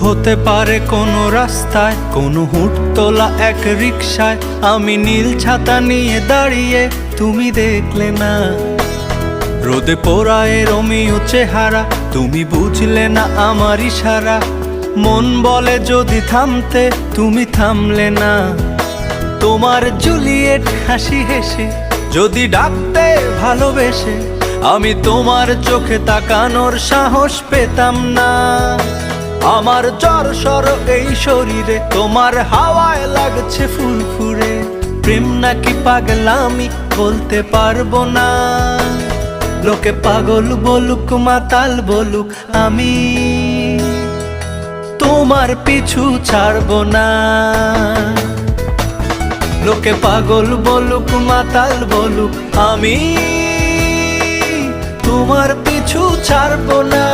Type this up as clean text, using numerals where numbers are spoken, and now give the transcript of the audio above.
হতে পারে কোনো রাস্তায়, কোনো হুটতোলা এক রিকশায় আমি নীল ছাতা নিয়ে দাঁড়িয়ে, তুমি দেখলে না। রোদে পোড়ায় রোমিও চেহারা, তুমি বুঝলে না আমার ইশারা। মন বলে যদি থামতে, তুমি থামলে না। তোমার জুলিয়েট হাসি হেসে যদি ডাকতে ভালোবেসে, আমি তোমার চোখে তাকানোর সাহস পেতাম না। আমার জ্বর সর এই শরীরে, তোমার হাওয়ায় লাগছে ফুরফুরে। প্রেম নাকি পাগলামি বলতে পারবো না। লোকে পাগল বলুক মাতাল বলুক, আমি তোমার পিছু ছাড়বো না। লোকে পাগল বলুক মাতাল বলুক, আমি তোমার পিছু ছাড়বো না।